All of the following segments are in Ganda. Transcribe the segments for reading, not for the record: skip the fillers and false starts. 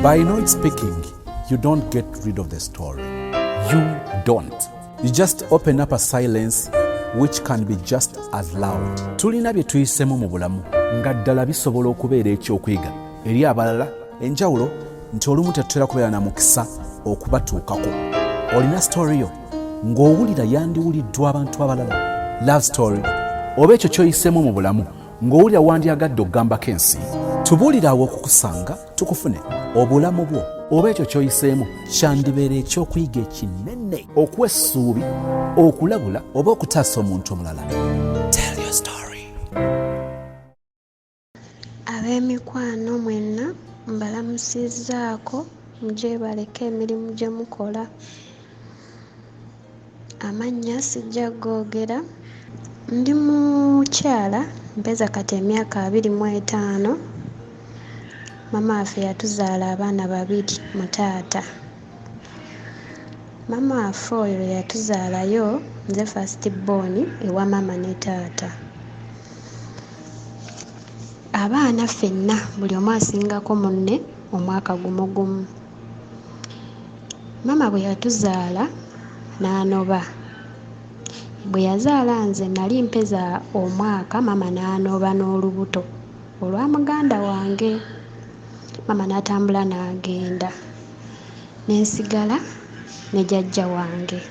By not speaking, you don't get rid of the story. You don't. You just open up a silence which can be just as loud. Tulina bye tuyisemu mu bulamu nga ddala bisobola okubeera ekyokuyiga eri abalala. Enjawulo nti olumu tetutera kubeera na mukisa okubatuukako. Olina story yo ng'owulira yandiwuliddwa abantu abalala. Love story oba ekyo kyoyisemu mu bulamu ng'owulira wandyagadde okugambako ensi. Tubuulirawo okukusanga tukufune. Obulamu bwo oba ekyo kyoyiseemu kyandibeera ekyokuyiga ekinene, okuwa essuubi, okulabula oba okutaasa omuntu omulala. Tell your story. Ab'emikwano mwenna mbalamusizzaako mugye baleke emirimu gye mukola. Amannya sijja googera. Ndi mukyala mpeza kati emyaka 25. Mama waffe yatuzaala abaana 2 mu taata. Mama waffe oyo yatuzaalayo nze first born ewa mama ne taata. Abaana ffenna buli omu asingako munne omwaka gumu. Mama bwe yatuzaala n'anoba. Bwe yazaala nze nali mpeza omwaka, mama n'anoba n'olubuto olwa muganda wange. Mama n'atambula n'agenda, n'ensigala ne jjajja wange.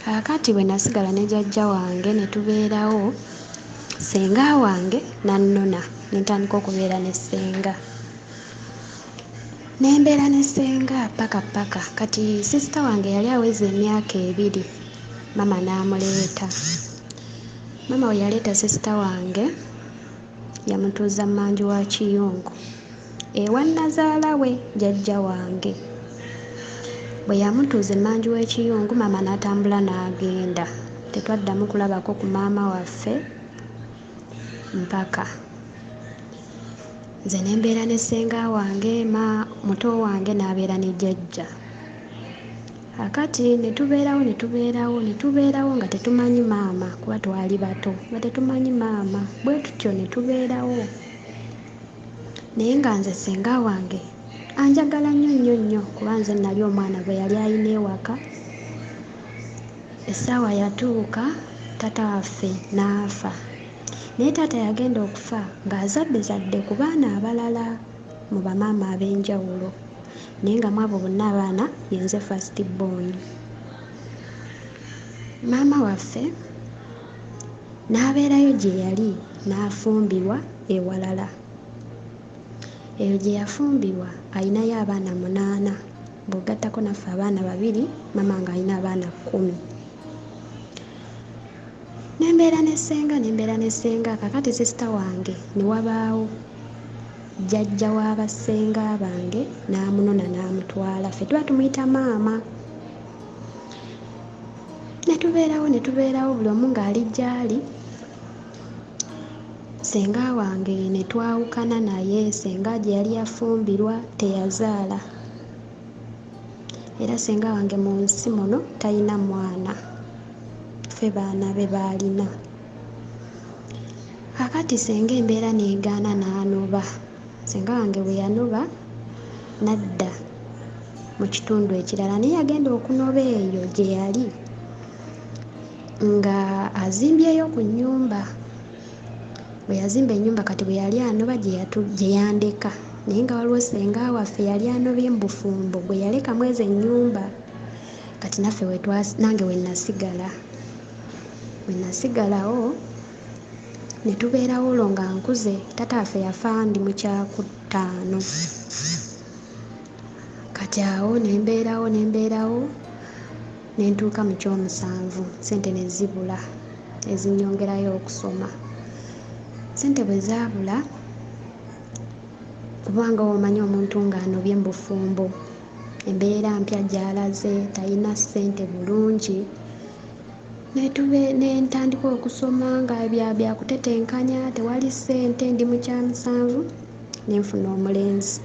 Kaakati bwe nasigala ne jjajja wange ne tubeerawo, ssenga wange n'annona ne ntandika okubeera ne ssenga. Ne mbeera ne ssenga paka. Kati sisita wange yali aweza emyaka 2, mama n'amuleeta. Mama we yaleeta sisita wange yamutuuza mmanju wa Kiyungu ewa nazaala we jjajja wange. Bwe yamutuuza emmanju w'Ekiyungu, mama n'atambula n'agenda. Tetwaddamu kulabako ku maama waffe mpaka nze ne mbeera ne ssenga wange, muto wange n'abeera ne jjajja. Akati ne tubeerawo nga tetumanyi maama kuba twali bato, nga tetumanyi maama. Bwe tutyo ne tubeerawo. Naye nga nze ssenga wange anjagala nnyo kuba nze nali omwana gwe yali alina ewaka. Essaawa yatuuka taata waffe n'afa. Naye taata yagenda okufa ng'azadde ku baana abalala mu bamaama ab'enjawulo. Naye nga mu abo bonna abaana ye nze first born. Maama waffe n'abeerayo gye yali n'afumbirwa ewalala. Eyo gye yafumbirwa alinayo abaana 8, bw'ogattako naffe abaana 2, mama ng'alina abaana 10. Ne mbeera ne ssenga. Kakati sisita wange ne wabaawo jjajja w'abassenga bange n'amunona n'amutwala. Ffe tuba tumuyita maama. Ne tubeerawo buli omu ng'ali gy'ali. Ssenga wange ne twawukana naye. Ssenga gye yali yafumbirwa teyazaala. Era ssenga wange mu nsi muno talina mwana. Ffe baana be baalina. Kakati ssenga embeera n'egaana n'anoba. Ssenga wange bwe yanoba n'adda mu kitundu ekirala. Naye yagenda okunoba eyo gye yali nga azimbyeyo ku nnyumba. Bwe yazimba ennyumba kati bwe yali anoba gye yandeka. Naye nga waliwo ssenga waffe yali anobye mu bufumbo bwe yalekamu ezo ennyumba. Kati naffe nange we nasigala. Bwe nasigalawo ne tubeerawo olwo nga nkuze. Taata waffe yafa ndi mu kyakutaano. Kati awo ne mbeerawo ne ntuuka mu kyomusanvu. Ssente ne zibula ezinnyongerayo okusoma. Ssente bwe zaabula, kubanga omanyi omuntu ng'anobye mu bufumbo, embeera mpya gy'alaze, talina ssente bulungi. Ne ntandika okusoma nga byakutetenkanya, tewali ssente, ndi mu kyamusanvu. Ne nfuna omulenzi.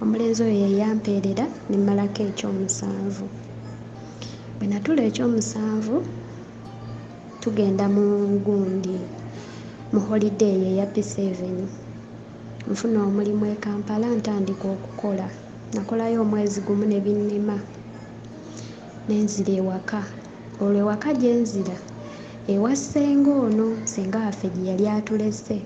Omulenzi oyo ye yampeerera ne mmalako ekyomusanvu. Bwe natula ekyomusanvu tugenda mu gundi mu holiday eya P7. nfuna omulimu e Kampala ntandika okukola. Nakolayo omwezi gumu ne binnema nenzira ewaka. Olwo ewaka gye nzira ewa ssenga ono, ssenga waffe gye yali atulese.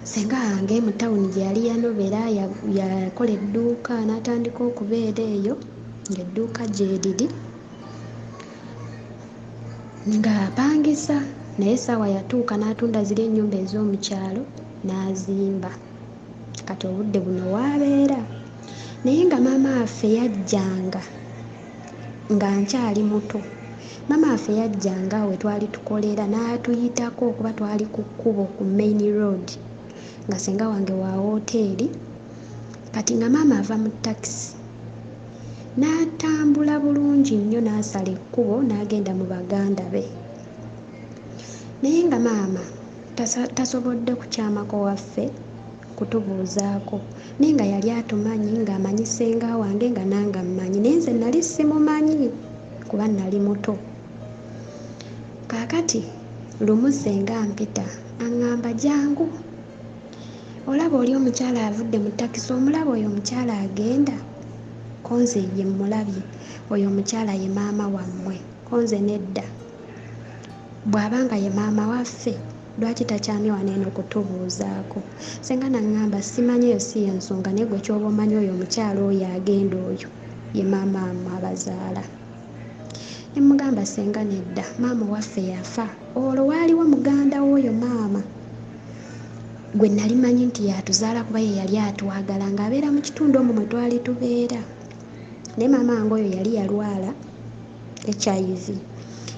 Ssenga wange mu tawuni gye yali yanobera yakola edduuka n'atandika okubeera eyo ng'edduuka gye liri ng'apangisa, naye essaawa yatuuka n'atunda ziri ennyumba ez'omu kyalo n'azimba. Kati obudde buno waabeera, naye nga maama waffe yajjanga nga nkyali muto. Maama waffe yajjanga we twali tukolera n'atuyitako okuba twali ku kkubo ku main road nga ssenga wange wa woteeri. Kati nga maama ava mu takisi n'atambula bulungi nnyo n'asala ekkubo n'agenda mu baganda be. Naye nga maama tasobodde kukyamako waffe kutubuuzaako, naye nga yali atumanyi ng'amanyi ssenga wange nga nange ammanyi, naye nze nali simumanyi kuba nali muto. Kaakati lumu ssenga mpita aŋŋamba, jangu olaba oli omukyala avudde mu takisi, omulaba oyo omukyala agenda? Konze ye mmulabye, oyo omukyala ye maama wammwe. Konze nedda, bw'abanga ye maama waffe lwaki takyamye wano eno kutubuuzaako? Ssenga naŋŋamba, simanyi eyo si yo nsonga, naye gwe ky'oba omanyi oyo omukyala oyo agenda oyo ye maama wammwe abazaala. Ne mugamba, ssenga nedda, maama waffe yafa. Olwo waaliwo muganda w'oyo maama gwe nali manyi nti yatuzaala kuba ye yali atwagala ng'abeera mu kitundu omwo mwe twali tubeera. Naye maama wange oyo yali yalwala HIV.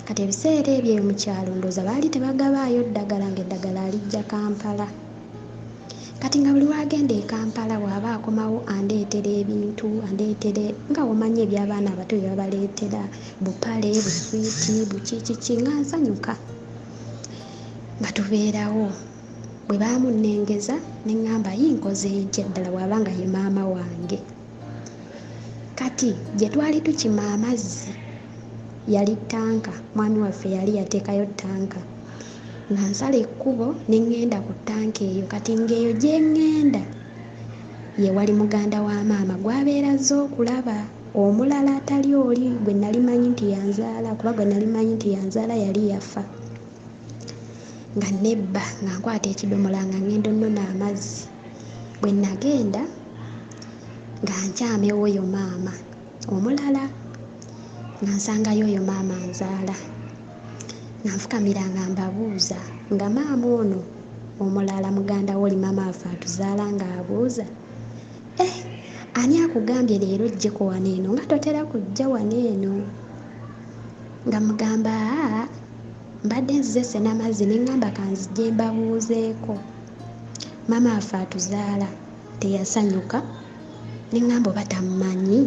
Kati ebiseera ebyo mu kyalo ndowooza baali tebagabaayo ddagala, ng'eddagala alijja Kampala. Kati nga buli wagenda e Kampala bw'aba akomawo andeetera ebintu, andeetera nga omanyi eby'abaana abato bye babaleetera, bupale, buswiiti, bukikiki, nga nsanyuka nga tubeerawo. Bwe baamunnengeza ne ŋŋamba, yinkoze ntya ddala bw'abanga ye maama wange. Kati gye twali tukima amazzi yali ttanka, mwami waffe yali yateekayo ttanka. Nga nsala ekkubo ne ŋŋenda ku ttanka eyo. Kati ng'eyo gye ŋŋenda ye wali muganda wa maama gw'abeera azze okulaba. Omulala atali oli gwe nali manyi nti yanzaala, kuba gwe nali manyi nti yanzaala yali yafa. Nga nebba nga nkwata ekidomola nga ŋŋenda onnona amazzi. Bwe nagenda nga nkyamewo oyo maama omulala nga nsangayo oyo maama nzaala. Nga nfukamira nga mbabuuza nga maama ono omulala muganda w'oli maama waffe atuzaala ng'abuuza, ani akugambye leero ojjeko wano eno nga totera kujja wano eno? Nga mugamba, mbadde nzise n'amazzi ne ŋŋamba kanzije mbabuuzeeko. Maama waffe atuzaala teyasanyuka, ne ŋŋamba oba tammanyi?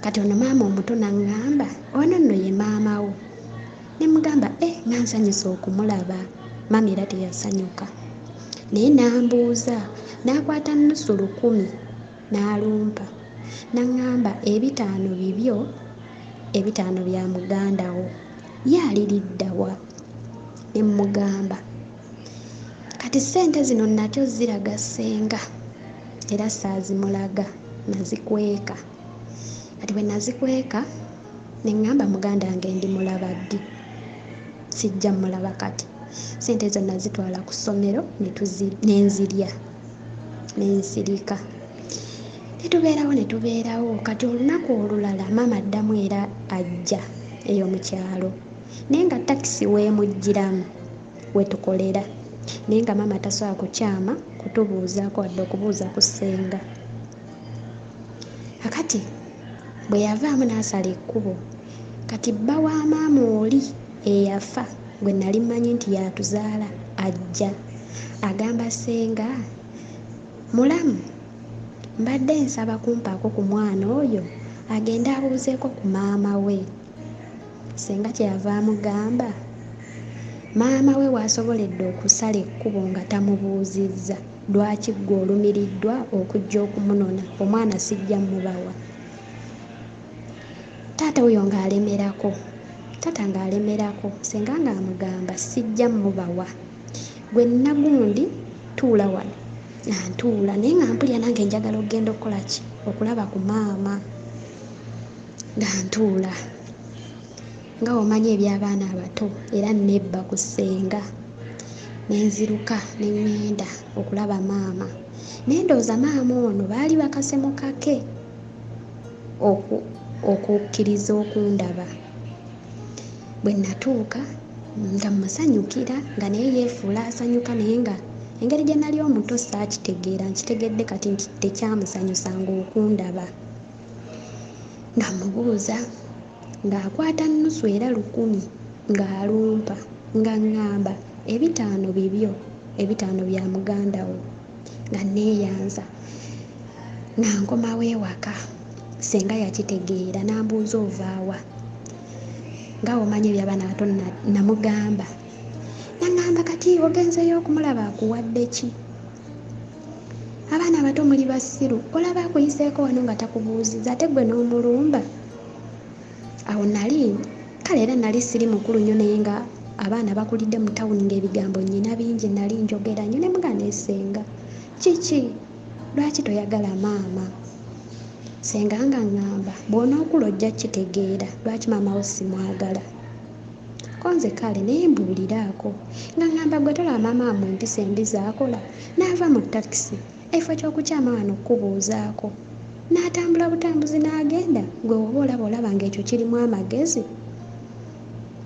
Kati ono maama omuto n'aŋŋamba, ono nno ye maama wo. Ne mugamba, nga nsanyuse okumulaba. Maama era teyasanyuka, naye n'ambuuza, n'akwata nnusu 100 n'alumpa. N'aŋŋamba, 5 bibyo, 5 bya muganda wo, ye aliridda wa? Ne mugamba, kati ssente zino nakyo ziraga ssenga era saazimulaga, nazikweka. Kati bwe nazikweka ne ŋŋamba muganda wange ndimulaba ddi, sijja mulaba kati. Ssente ezo nazitwala ku ssomero nenzirya nensirika. Ne tubeerawo. Kati olunaku olulala maama addamu era ajja eyo mu kyalo, naye nga takisi weemugiramu we tukolera, naye nga maama tasobola kukyama kutubuuzaako wadde okubuuza ku ssenga. Kakati bwe yavaamu n'asala ekkubo, kati bba wa maama oli eyafa gwe nali mmanyi nti yatuzaala ajja agamba, ssenga mulamu, mbadde nsaba kumpaako ku mwana oyo agende abuuzeeko ku maama we. Ssenga kyeyava amugamba, maama we waasoboledde okusala ekkubo nga tamubuuzizza, lwaki ggwe olumiriddwa okujja okumunona? Omwana sijja mubawa. Taata oyo ng'alemerako, taata ng'alemerako, ssenga ng'amugamba sijja mubawa. gwe nagundi tuula wano. Ntuula naye nga mpulira nange njagala okugenda okukola ki? Okulaba ku maama. Nga ntuula. Nga omanyi eby'abaana abato era nebba ku ssenga. Nenziruka ne ŋŋenda okulaba maama. Naye ndowooza maama ono baali bakase mu kake okukkiriza okundaba. Bwe natuuka nga musanyukira nga naye yeefuula asanyuka naye nga engeri gye nali omuto saakitegeera, nkitegedde kati nti tekyamusanyusanga okundaba. Nga mubuuza ng'akwata nnusu era 1000 ng'alumpa nga ŋŋamba 5 bibyo, 5 bya muganda wo. Nga neeyanza nga nkomawo ewaka senga yakitegeera n'ambuuza ovaawa. Nga omanyi eby'abaana bato namugamba. Naŋŋamba kati ogenzeyo okumulaba akuwadde ki? Abaana abato muli basiru, olaba akuyiseeko wano nga takubuuziza ate gwe n'omulumba. Awo nali kale era nali siri mukulu nnyo naye nga abaana bakulidde mu tawuni ng'ebigambo nnyina bingi nali njogera nnyo ne muga neesenga. Kiki? Lwaki toyagala maama? Senga nga ŋŋamba bw'onookula ojja kitegeera lwaki maama wo simwagala. Konze kale naye mbuuliraako nga ŋŋamba gwe tolaba maama mu empisa embi z'akola. N'ava mu takisi ekifo ky'okukyama wano okubuuzaako n'atambula butambuzi n'agenda, gwe oba olaba ng'ekyo kirimu amagezi.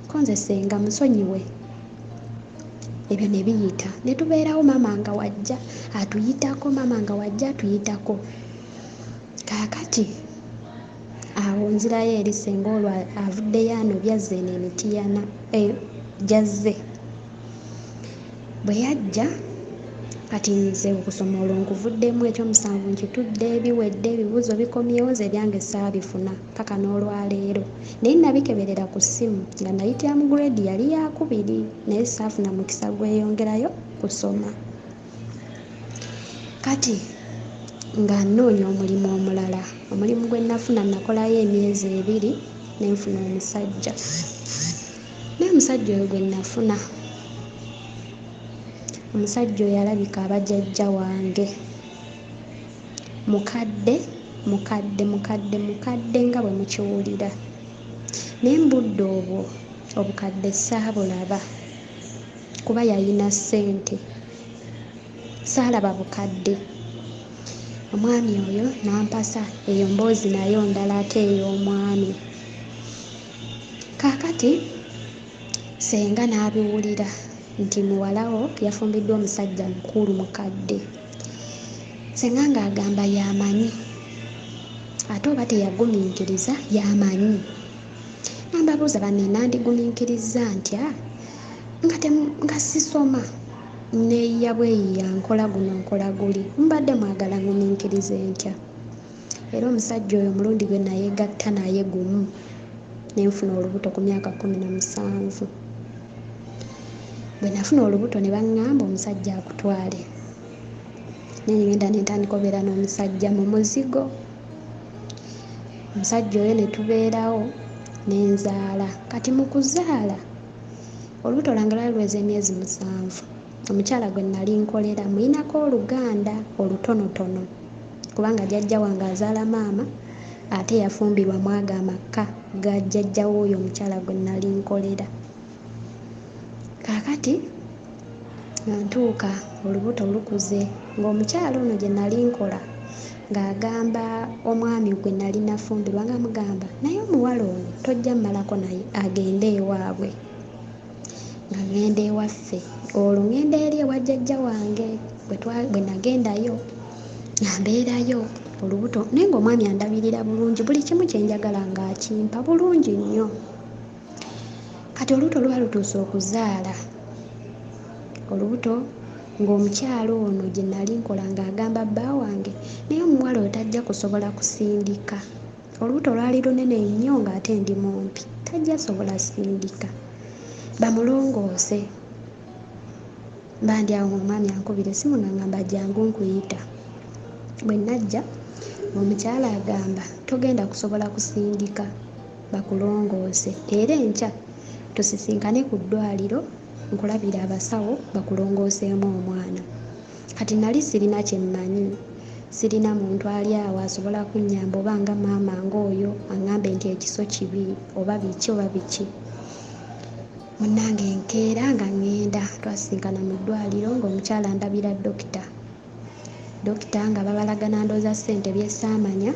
Konze senga musonyiwe. Ebyo ne biyita ne tubeerawo maama nga wajja atuyitako, maama nga wajja atuyitako. Kaakati awo nzirayo eri senga olwo avuddeyo anobya zeno emitiyana jazze. Bwe yajja kati nze okusoma olwo nkuvuddemu ekyomusanvu nkitudde ebiwedde ebibuuzo bikomyewo nze ebyange saabifuna paka n'olwaleero. Naye nabikeberera ku ssimu nga nayitira mu grade yali ya 2 naye saafuna mukisa gweyongerayo kusoma. Kati nga nnoonya omulimu omulala. Omulimu gwe nafuna nakolayo emyezi 2 nenfuna omusajja. Naye omusajja oyo gwe nafuna, omusajja oyo alabika abajjajja wange. Mukadde nga bwe mukiwulira. Naye mu budde obwo obukadde saabulaba kuba yalina ssente. Saalaba bukadde. Omwami oyo n'ampasa eyo mboozi nayo ndala ate ey'omwami. Kaakati senga n'abiwulira nti muwalawo yafumbiddwa omusajja mukulu mukadde. Senga ng'agamba yamanyi ate oba teyagumiikiriza yamanyi. Nambabuuza banne nandigumiikiriza ntya nga sisoma neeyiya bweyiya nkola guno nkola guli, mbadde mwagala ngumiikirize ntya? Era omusajja oyo omulundi gwe nayegatta naye gumu nenfuna olubuto ku myaka 17. Bwe nafuna olubuto ne baŋŋamba omusajja akutwale. Naye ngenda nentandika obeera n'omusajja mu muzigo. Omusajja oyo ne tubeerawo nenzaala. Kati mu kuzaala olubuto lwange lwali luweza emyezi 7. Omukyala gwe nali nkolera muyinako oluganda olutonotono kubanga jjajja wange azaala maama ate yafumbirwa mwaga amaka ga jjajja w'oyo omukyala gwe nali nkolera. Kaakati ntuuka olubuto lukuze ng'omukyala ono gye nali nkola ng'agamba omwami gwe nali nafumbirwa nga mugamba naye omuwala ono tojja mmalako naye agende ewaabwe. Nga ngenda ewaffe olwo ngenda eri ewa jjajja wange bwe nagendayo nambeerayo olubuto naye ng'omwami andabirira bulungi buli kimu kye njagala ng'akimpa bulungi nnyo. Kati olubuto luba lutuuse okuzaala olubuto ng'omukyalo ono gye nali nkola ng'agamba bba wange naye omuwala oyo tajja kusobola kusindika. Olubuto lwali lunene nnyo ng'ate ndi mumpi tajja sobola sindika bamulongoose. Bandi awo omwami ankubira essimu ng'angamba jangu nkuyita. Bwe najja omukyala agamba togenda kusobola kusindika bakulongoose era enkya tusisinkane ku ddwaliro nkulabira abasawo bakulongooseemu omwana. Kati nali sirina kye mmanyi, sirina muntu ali awo asobola kunnyamba oba nga maama ng'oyo aŋŋambe nti ekiso kibi oba biki oba biki. Munnange enkeera nga ŋŋenda twasisinkana mu ddwaliro ng'omukyala ndabira dokita nga babalagana ndooza ssente byesaamanya.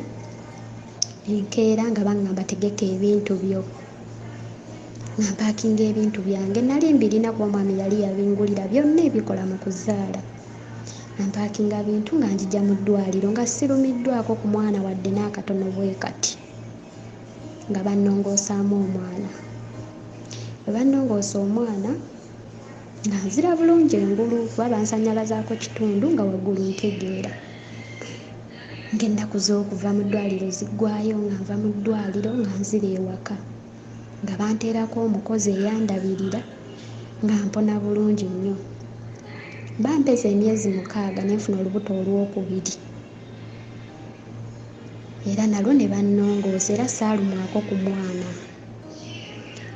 Enkeera nga baŋŋamba tegeka ebintu byo, nga mpaakinga ebintu byange. Nali mbirina kuba omwami yali yabingulira byonna ebikola mu kuzaala. Nga mpaakinga bintu nga njija mu ddwaliro nga sirumiddwako ku mwana wadde n'akatono bwe kati, nga bannongoosaamu omwana. Bwe bannongoosa omwana nga nzira bulungi engulu kuba bansannyalazaako kitundu nga waggulu ntegeera. Ng'ennaku z'okuva mu ddwaliro ziggwayo nga nva mu ddwaliro nga nzira ewaka, nga banteerako omukozi eyandabirira nga mpona bulungi nnyo. Bampeza emyezi 6 ne nfuna olubuto olwokubiri, era nalwo ne bannongoosa era saalumwako ku mwana.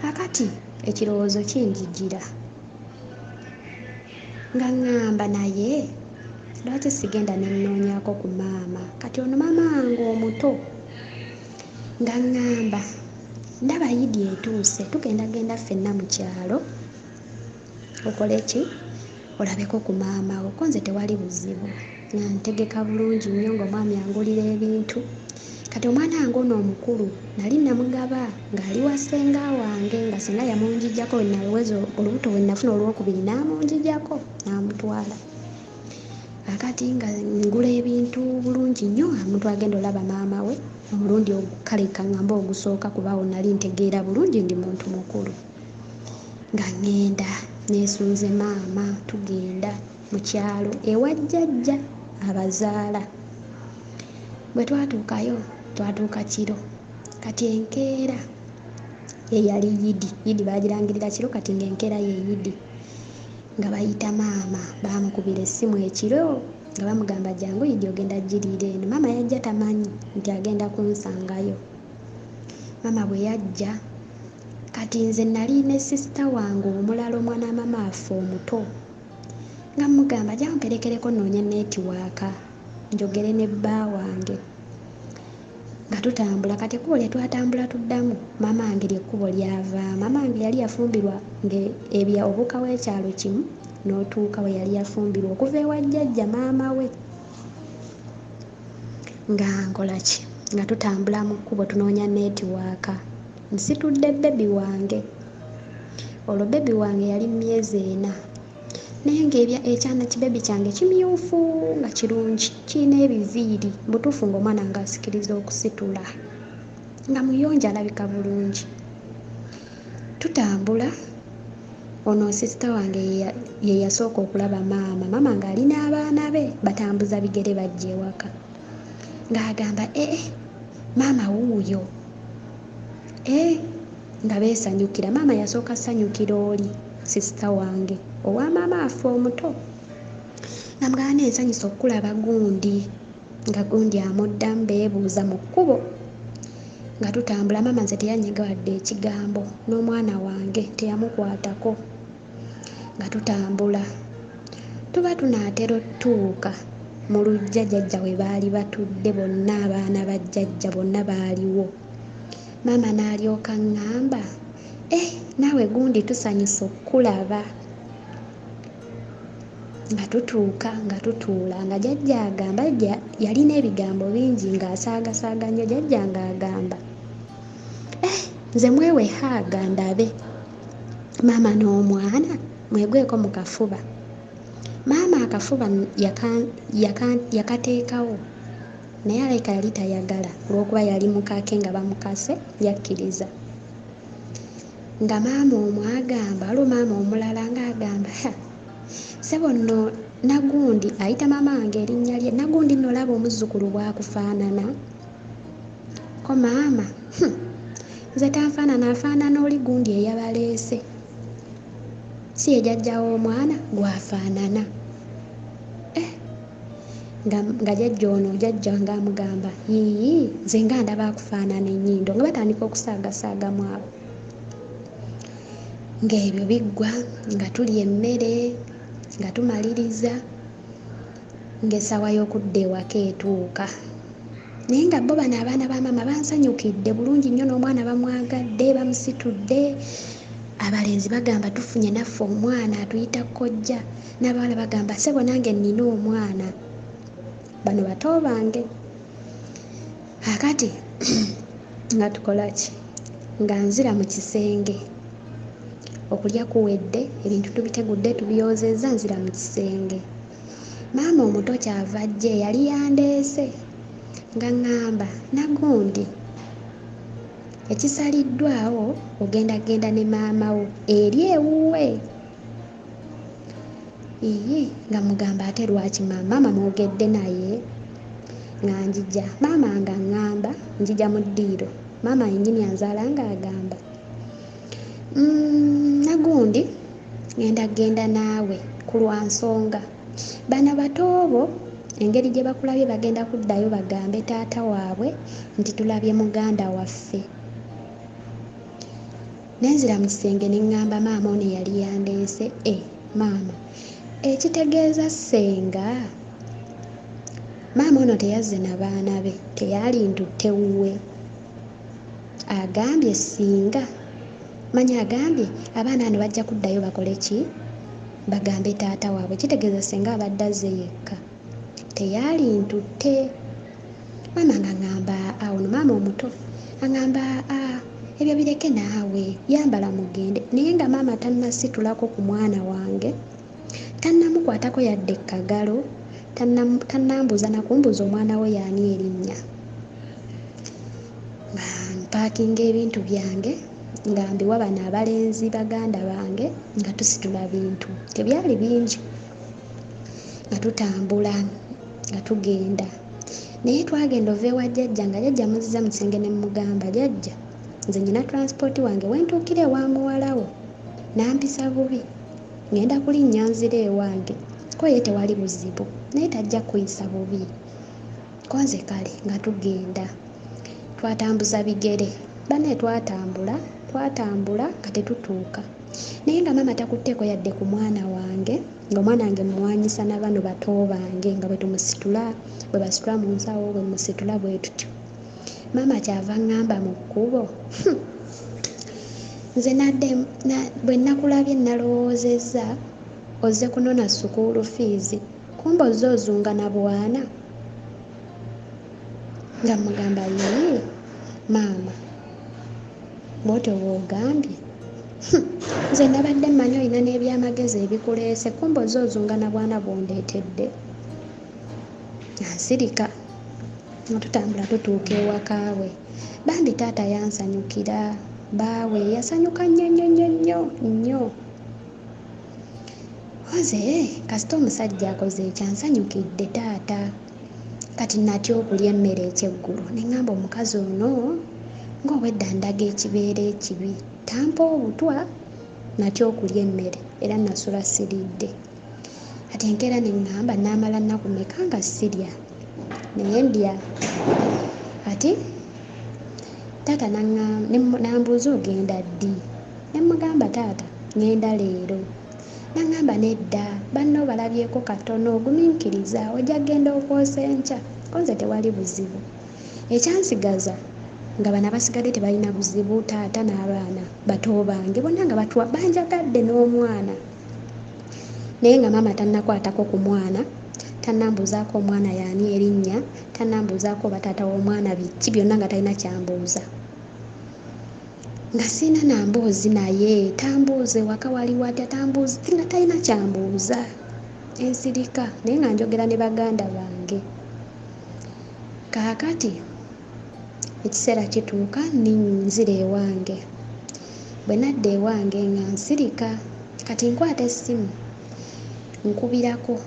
Akati ekirowoozo kinjijjira nga ŋŋamba naye lwaki sigenda ne nnoonyaako ku maama, kati ono maama wange omuto. Nga ŋŋamba ndaba Yidi etuuse, tugendagenda ffenna mu kyalo okole ki, olabeko ku maama wo. Ko nze tewali buzibu, nga ntegeka bulungi nnyo ng'omwami angulira ebintu. Kati omwana wange ono omukulu nali namugaba ng'ali wa ssenga wange, nga senga yamunjijjako wenaweza olubuto we nafuna olwokubiri n'amunjijjako n'amutwala. Akati nga ngula ebintu bulungi nnyo, omuntu agenda olaba maama we omulundi kale kaŋŋamba ogusooka kubaawo nali ntegeera bulungi ndi muntu mukulu. Nga ŋŋenda neesunze maama tugenda mu kyalo ewa jjajja abazaala. Bwe twatuukayo twatuuka kiro, kati enkeera ye yali Yidi baagirangirira kiro, kati ng'enkeera ye Yidi. Nga bayita maama baamukubira essimu ekiro nga bamugamba jangu Yidi ogenda giriira eno. Maama yajja tamanyi nti agenda kunsangayo. Maama bwe yajja, kati nze nali ne sisita wange omulala omwana maama affe omuto, nga mugamba jangu mperekereko noonya neetiwaaka njogere ne bba wange. Nga tutambula, kati ekkubo lye twatambula tuddamu maama wange ly'ekkubo lyava. Maama wange yali yafumbirwa obuuka w'ekyalo kimu n'otuuka we yali yafumbirwa okuva ewa jjajja maama we. Nga nkola ki, nga tutambula mu kkubo tunoonya neetiwaaka, nsitudde bebi wange. Olwo bebi wange yali myezi 4, naye ng'ekyana kibebi kyange kimyufu nga kirungi, kirina ebiviiri butuufu ng'omwana nga asikiriza okusitula, nga muyonjo alabika bulungi. Tutambula, ono sisita wange ye yasooka okulaba maama. Maama ng'ali n'abaana be batambuza bigere bajja ewaka, ng'agamba maama wuuyo. Nga beesanyukira. Maama yasooka sanyukira oli sisita wange owa maama affe omuto, nga mugamba nensanyusa okulaba gundi, nga gundi amuddamu beebuuza mu kkubo. Nga tutambula, maama nze teyanyega wadde ekigambo, n'omwana wange teyamukwatako. Nga tutambula tuba tunaatera otuuka mu luggya jjajja we baali batudde bonna, abaana ba jjajja bonna baaliwo. Maama n'alyoka ŋŋamba naawe gundi tusanyusa okukulaba. Nga tutuuka nga tutuula, nga jjajja agamba, yalina ebigambo bingi ng'asaagasaaga nnyo. Jjajja ng'agamba nze mwewe haaga ndabe maama n'omwana mwegweko mu kafuba. Maama akafuba yakateekawo, naye aleka yali tayagala olw'okuba yali mukake nga bamukase yakkiriza. Nga maama omu agamba, waliwo maama omulala ng'agamba ssebo nno nagundi ayita maama wange erinnya lye, nagundi nno olaba omuzzukulu bw'akufaanana. Ko maama nze tanfaanana, afaanana oli gundi eyabaleese, si ye jjajja w'omwana gwafaanana. Nga jjajja ono jjajja ng'amugamba nze nga ndaba akufaanana ennyindo, nga batandika okusaagasaaga mu abo. ng'ebyo biggwa nga tulya emmere nga tumaliriza ng'essaawa y'okudda ewaka etuuka. Naye nga bo bano abaana ba maama bansanyukidde bulungi nnyo, n'omwana bamwagadde bamusitudde. Abalenzi bagamba tufunye naffe omwana atuyita kkojja, n'abawala bagamba ssebo nange nnina omwana. Bano bato bange. Akati nga tukola ki? Nga nzira mu kisenge. Okulya kuwedde, ebintu tubitegudde tubyozezza, nzira mu kisenge. Maama omuto kyava ajje yali yandeese nga ŋŋamba nagundi ekisaliddwawo ogendagenda ne maama wo eri ewuwe. Nga mugamba ate lwaki maama mwogedde naye? Nga njija maama nga ŋŋamba njija mu ddiiro. Maama yennyini anzaala ng'agamba nagundi genda naawe ku lwa nsonga bano batoobo engeri gye bakulabye bagenda kuddayo bagambe taata waabwe nti tulabye muganda waffe. Nenzira mu kisenge ne ŋŋamba maama ono yali yandeese. Maama ekitegeeza ssenga maama ono teyazze na baana be, teyali ntutte wuwe. Agambye singa manya agambye abaana bano bajja kuddayo bakole ki? Bagambe taata waabwe. Kitegeeza ssenga abadde azze yekka, teyali ntutte. Maama nga ŋŋamba ono maama omuto aŋŋamba ebyo bireke naawe yambala mugende. Naye nga maama tannasitulako ku mwana wange, tannamukwatako yadde ekkagalo, tannambuuza nakumbuuza omwana we yaani erinnya. Nga mpaakinga ebintu byange nga mbiwa bano abalenzi baganda bange nga tusitula bintu. Tebyali bingi. Nga tutambula nga tugenda. Naye twagenda ova ewa jjajja nga jjajja muzizza mu kisenge ne mugamba jjajja nze nyina transport wange wentuukira ewa muwala wo nampisa bubi ngenda kulinnya nzira ewange ko ye tewali buzibu naye tajja kuyisa bubi konze kale nga tugenda twatambuza bigere bane twatambula nga tetutuuka. Naye nga maama takutteeko yadde ku mwana wange, ng'omwana wange muwanyisa na bano bato bange nga bwe tumusitula bwe basitula mu nsawo bwe musitula bwe tutyo. Maama kyava ŋŋamba mu kkubo nze nadde bwe nakulabye nalowoozezza ozze kunona sukuulu fiizi kumbe ozze ozunga na bwana. Nga mugamba yee maama bw'otyo bw'ogambye nze nabadde mmanyi olina n'ebyamagezi ebikuleese kumbe ozze ozunga na bwana bw'ondeetedde. Ansirika nga tutambula tutuuka ewaka we. Bambi taata yansanyukira, baawe yasanyuka nnyo. Oze kasita omusajja akoze ekyansanyukidde taata. Kati natya okulya emmere ekyeggulu ne ŋŋamba omukazi ono ng'obwedda ndaga ekibeera ekibi tampa obutwa natya okulya emmere era nasula siridde. Kati enkeera ne ŋŋamba naamala nnaku mmeka nga sirya naye ndya. Kati taata nambuuza ogenda ddi? Ne mugamba taata ŋŋenda leero. Naŋŋamba nedda banno balabyeko katono ogumiikiriza ojja kgenda okwosa enkya konze tewali buzibu. Ekyansigaza nga bano abasigadde tebalina buzibu taata n'abaana bato bange bonna nga banjagadde n'omwana. Naye nga maama tannakwatako ku mwana, tannambuuzaako omwana yaani erinnya, tannambuuzaako bataata w'omwana biki, byonna nga talina kyambuuza. Nga sina na mboozi naye tambuuze waka wali watya tambuuze nga talina kyambuuza. Ensirika naye nga njogera ne baganda bange. Kaakati ekiseera kituuka ninzira ewange. Bwe nadda ewange nga nsirika kati nkwata essimu nkubirako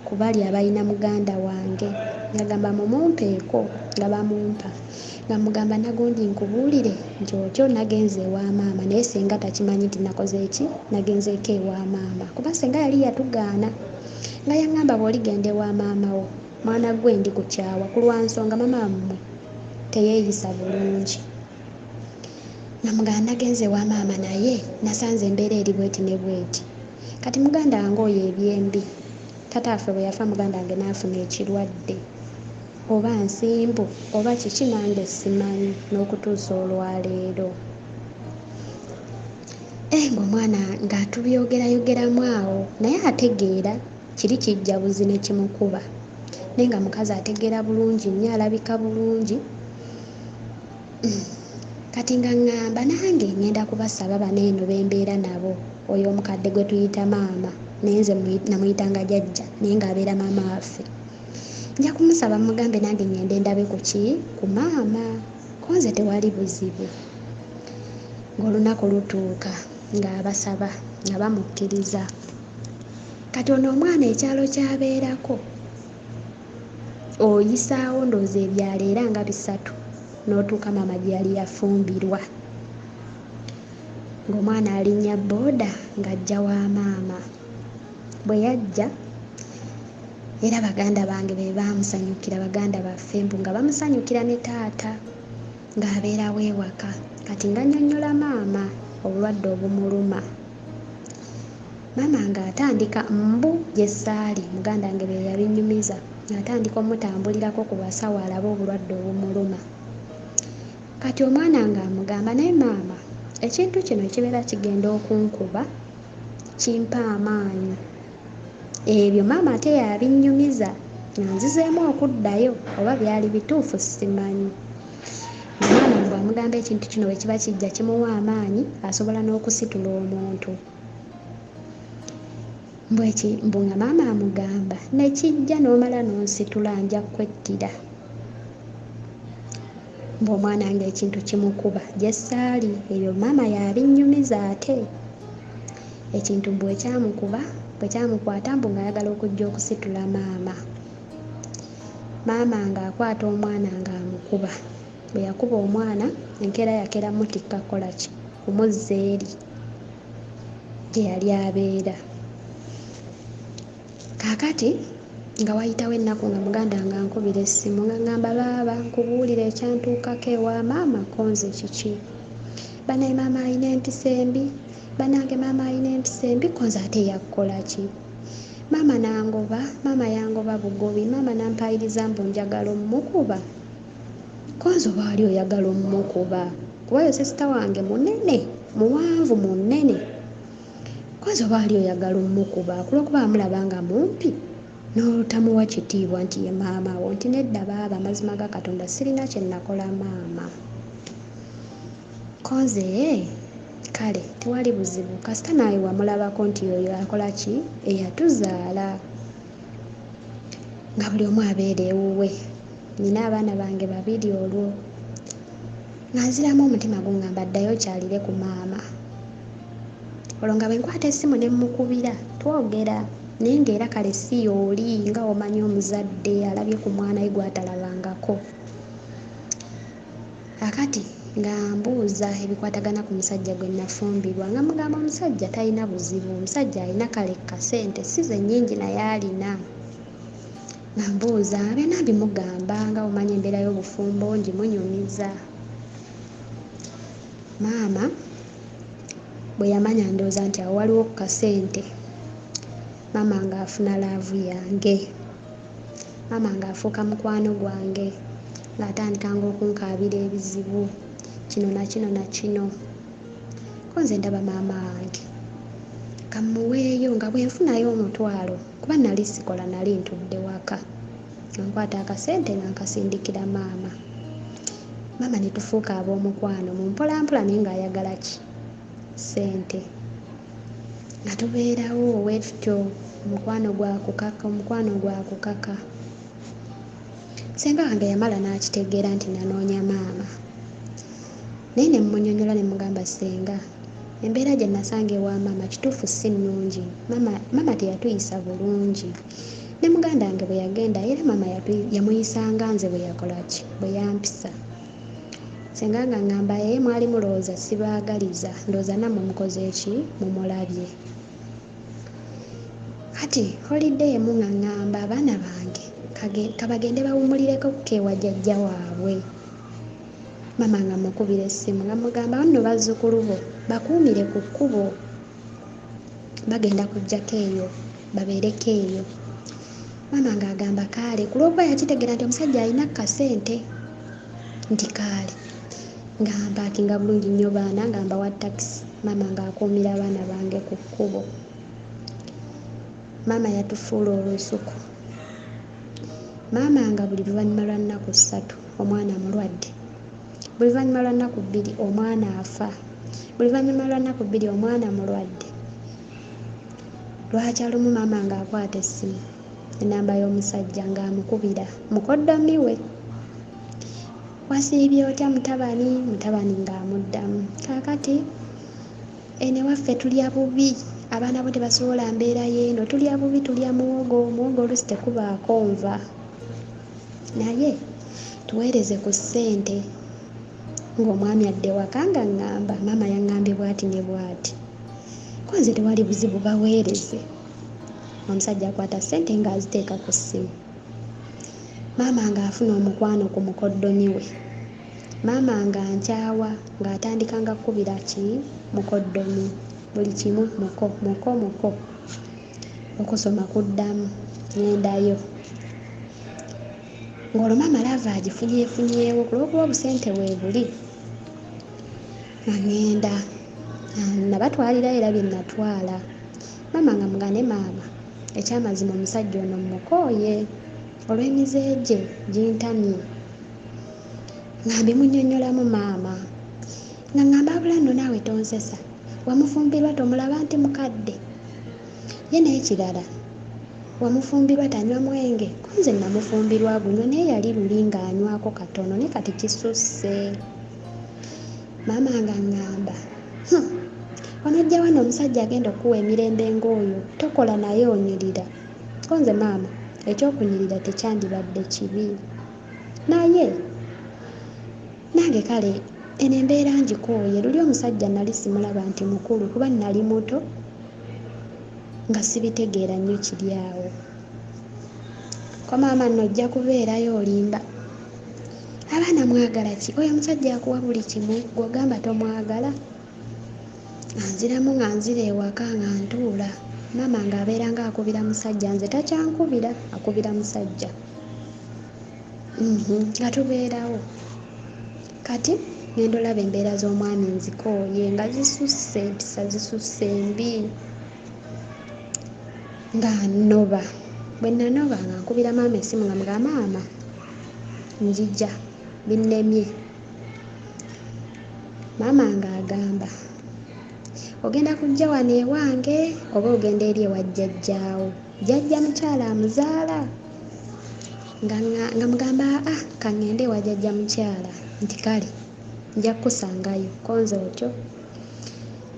ku bali abalina muganda wange nga gamba mumumpeeko nga bamumpa. Nga mugamba nagundi nkubuulire nti otyo nagenze ewa maama naye senga takimanyi nti nakoze eki nagenzeeko ewa maama kuba senga yali yatugaana nga yaŋŋamba bw'oligenda ewa maama wo mwana gwe ndi kukyawa ku lwa nsonga maama mmwe teyeeyisa bulungi. namugamba nagenze wa maama naye nasanze embeera eri bweti ne bweti. Kati muganda wange oyo ebyembi. Tataffe bwe yafa muganda wange n'afuna ekirwadde. Oba nsimbu oba kiki nange simanyi n'okutuusa olwaleero. Ng'omwana ng'atubyogerayogeramu awo naye ategeera kiri kijja buzi ne kimukuba. Naye nga mukazi ategeera bulungi nnyo, alabika bulungi. Kati nga ŋŋamba nange ngenda kubasaba bano eno bembeera nabo. Oyo omukadde gwe tuyita maama naye nze namuyitanga jjajja naye ng'abeera maama waffe. Nja kumusaba mugambe nange ngende ndabe ku ki ku maama. Ko nze tewali buzibu. Ng'olunaku lutuuka ng'abasaba nga bamukkiriza. Kati ono omwana ekyalo ky'abeerako oyisaawo ndowooza ebyalo era nga 3 n'otuuka maama gye yali yafumbirwa. Ng'omwana alinnya booda ng'ajja wa maama. Bwe yajja era baganda bange be baamusanyukira, baganda baffe mbu nga bamusanyukira ne taata ng'abeerawo ewaka. Kati nga nnyonnyola maama obulwadde obumuluma. Maama ng'atandika mbu gye ssaali, muganda wange be yabinnyumiza, ng'atandika omutambulirako ku basawo alabe obulwadde obumuluma. Kati omwana ng'amugamba naye maama ekintu kino kibeera kigenda okunkuba kimpa amaanyi. Ebyo maama ate yabinnyumiza nga nzizeemu okuddayo oba byali bituufu simanyi. Maama bw'amugamba ekintu kino bwe kiba kijja kimuwa amaanyi asobola n'okusitula omuntu. Mbu nga maama amugamba ne kijja n'omala n'onsitula nja kwettira. Mbu omwana wange ekintu kimukuba gye ssaali. Ebyo maama yabinnyumiza ate. Ekintu bwe kyamukuba bwe kyamukwata mbu ng'ayagala okujja okusitula maama. Maama ng'akwata omwana ng'amukuba. Bwe yakuba omwana enkeera yakera mutikka kukola ki kumuzza eri gye yali abeera. Kaakati nga wayitawo ennaku nga muganda wange ankubira essimu nga ŋŋamba baaba nkubuulira ekyantuukako ewa maama konze kiki. Banaye maama alina empisa embi, banange maama alina empisa embi konze ate yakukola ki. Maama nangoba, maama yangoba bugobi, maama nampayiriza mbu njagala omumukuba. Konze oba wali oyagala omumukuba kuba yo sisita wange munene muwanvu munene. Konze oba wali oyagala omumukuba kulwokuba amulaba nga mumpi n'olutamuwa kitiibwa nti ye maama wo. Nti nedda baaba amazima ga Katonda sirina kye nakola maama. Konze kale tewali buzibu kasita naawe wamulabako nti oyo akola ki eyatuzaala. Nga buli omu abeera ewuwe. Nina abaana bange 2 olwo. Nga nziramu omutima guŋŋamba ddayo kyalire ku maama. Olwo nga bwe nkwata essimu ne mmukubira twogera naye ng'era kale si y'oli nga omanyi omuzadde alabye ku mwana we gw'atalabangako. Akati nga mbuuza ebikwatagana ku musajja gwe nafumbirwa nga mugamba omusajja talina buzibu, omusajja alina kale kasente si ze nnyingi naye alina. Nga mbuuza byonna bimugamba nga omanyi embeera y'obufumbo ngimunyumiza. Maama bwe yamanya ndowooza nti awo waliwo ku kasente, maama ng'afuna laavu yange. Maama ng'afuuka mukwano gwange ng'atandikanga okunkaabira ebizibu kino na kino na kino. Ko nze ndaba maama wange kamuweeyo nga bwe nfunayo omutwalo kuba nali sikola nali ntudde waka. Nkwata akasente nga nkasindikira maama. Maama ne tufuuka ab'omukwano mu mpolampola naye ng'ayagala ki ssente. Nga tubeerawo bwe tutyo omukwano gwa kukaka. Ssenga wange yamala n'akitegeera nti nanoonya maama. Naye ne mmunnyonnyola ne mugamba ssenga embeera gye nasanga ewa maama kituufu si nnungi. Maama teyatuyisa bulungi. Ne muganda wange bwe yagenda era maama yamuyisanga nze bwe yakola ki bwe yampisa. Ssenga nga ŋŋamba ye mwali mulowooza sibaagaliza ndowooza nammwe mukoze eki mumulabye. Kati holiday emu nga ŋŋamba abaana bange kabagende bawummulireko kewa jjajja waabwe. Maama nga mukubira essimu nga mugamba nno bazzukulu bo bakuumire ku kkubo, bagenda kujjako eyo babeereko eyo. Maama ng'agamba kaale, ku lw'okuba yakitegeera nti omusajja alina kasente nti kaale. Nga mpaakinga bulungi nnyo baana nga mbawa takisi, maama ng'akuumira abaana bange ku kkubo. Maama yatufuula olusuku. Maama nga buli luvannyuma lwa nnaku 3 omwana mulwadde, buli luvannyuma lwa nnaku 2 omwana afa, buli luvannyuma lwa nnaku 2 omwana mulwadde. Lwakya lumu maama ng'akwata essimu, ennamba y'omusajja ng'amukubira mukoddomi we. Wasiibye otya mutabani? Mutabani ng'amuddamu, kaakati ene waffe tulya bubi, abaana bo tebasobola mbeera y'eno, tulya bubi, tulya muwogo, muwogo oluusi tekubaako nva, naye tuweereze ku ssente. Ng'omwami adde waka nga ŋŋamba, maama yaŋŋambye bw'ati ne bw'ati, ko nze tewali buzibu baweereze. Omusajja akwata ssente ng'aziteeka ku ssimu. Maama ng'afuna omukwano ku mukoddomi we. Maama ng'ankyawa ng'atandika nga kkubira ki mukoddomi, buli kimu muko. Okusoma kuddamu, ŋŋendayo. Ng'olwo maama laava agifunyeefunyeewo ku lw'okuba obusente weebuli. Nga ŋŋenda nabatwalira era bye natwala. Maama nga mugane maama, ekyamazima omusajja ono mukooye olw'emize gye gintamye. Nga mbimunnyonnyolamu maama, nga ŋŋamba abula nno naawe tonsesa, wamufumbirwa tomulaba nti mukadde? Ye n'ekirala, wamufumbirwa tanywa mwenge? Ko nze namufumbirwa gunywa naye yali luli ng'anywako katono ne kati kisusse. Maama nga ŋŋamba, onojja wano omusajja agenda okuwa emirembe ng'oyo, tokola naye onyirira. Ko nze maama, ekyokunyirira tekyandibadde kibi, naye nange kale eno embeera ngikooye. Luli omusajja nali simulaba nti mukulu kuba nali muto nga sibitegeera nnyo kiri awo. Ko maama nno ojja kubeerayo olimba. Abaana mwagala ki? Oyo omusajja akuwa buli kimu, gw'ogamba tomwagala? Anziramu nga nzira ewaka nga ntuula. Maama ng'abeera ng'akubira musajja, nze takyankubira, akubira musajja. Nga tubeerawo. Kati ngenda olaba embeera z'omwami nzikooye nga zisusse, empisa zisusse mbi. Nga nnoba. Bwe nanoba nga nkubira maama essimu nga mugamba maama, njija, binnemye. Maama ng'agamba, ogenda kujja wano ewange oba ogenda eri ewa jjajjaawo? Jjajja mukyala amuzaala? Nga mugamba ka ŋŋende ewa jjajja mukyala, nti kale nja kukusangayo. Ko nze otyo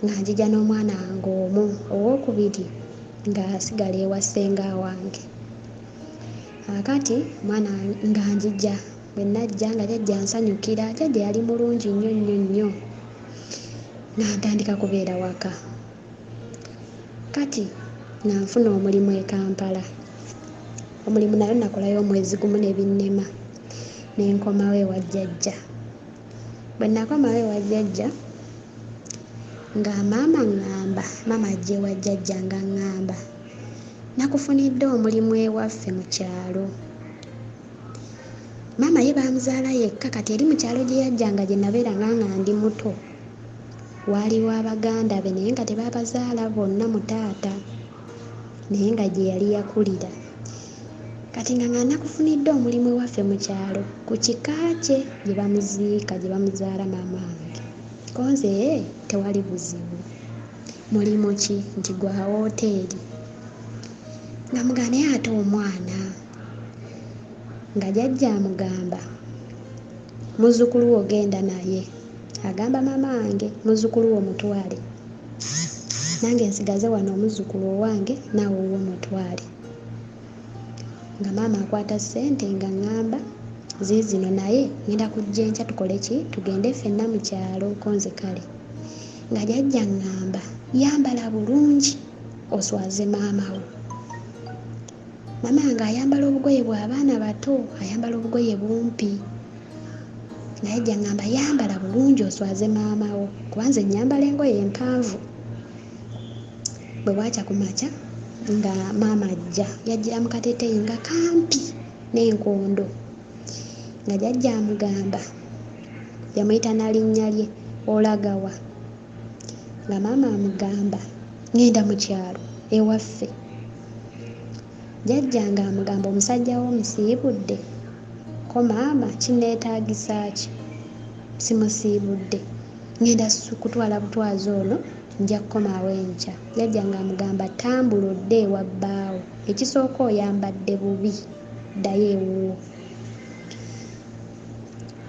nga njija n'omwana wange omu, owookubiri ng'asigala ewa ssenga wange. Akati mwana nga njija, bwe najja nga jjajja ansanyukira, jjajja yali mulungi nnyo nnyo nnyo. Nga ntandika kubeera waka. Kati nga nfuna omulimu e Kampala. Omulimu nayo nakolayo omwezi gumu ne binnema, ne nkomawo ewa jjajja. Bwe nakomawo ewa jjajja nga maama ŋŋamba, maama ajja ewa jjajja nga ŋŋamba, nakufunidde omulimu ewaffe mu kyalo. Maama ye baamuzaala yekka, kati eri mu kyalo gye yajjanga gye nabeeranga nga ndi muto waaliwo abaganda be naye nga tebaabazaala bonna mu taata, naye nga gye yali yakulira. Kati nga nakufunidde omulimu ewaffe mu kyalo ku kika kye gye bamuziika, gye bamuzaala maama wange. Ko nze tewali buzibu. Mulimu ki? Nti gwa wooteeri. Nga mugane ate omwana nga jjajja amugamba, muzzukulu wo ogenda naye. Agamba maama wange, muzzukulu wo mutwale, nange nsigaze wano omuzzukulu owange, naawe owwo mutwale. Nga maama akwata ssente nga ŋŋamba, ziizino naye ngenda kujja enkya tukole ki? Tugende ffenna mu kyalo. Ko nze kale. Nga jjajja ŋŋamba, yambala bulungi oswaze maama wo. Maama nga ayambala obugoye bw'abaana bato, ayambala obugoye bumpi. nga yajja ngamba yambala bulungi oswaze maama wo kuba nze nyambala engoye empanvu. Bwe bwakya ku makya nga maama yajjira mu kateeteeyi nga kampi n'enkondo nga jjajja amugamba yamuyita na linnya lye olagawa nga maama amugamba ngenda mu kyalo ewaffe. Jjajja nga amugamba omusajja wo musiibudde? Ko maama kinneetaagisa ki? Simusiibudde, ngenda kutwala butwazi ono nja kukomawo enkya. Jjajja nga amugamba tambula odde ewa bbaawo, ekisooka oyambadde bubi, ddayo ewuwo.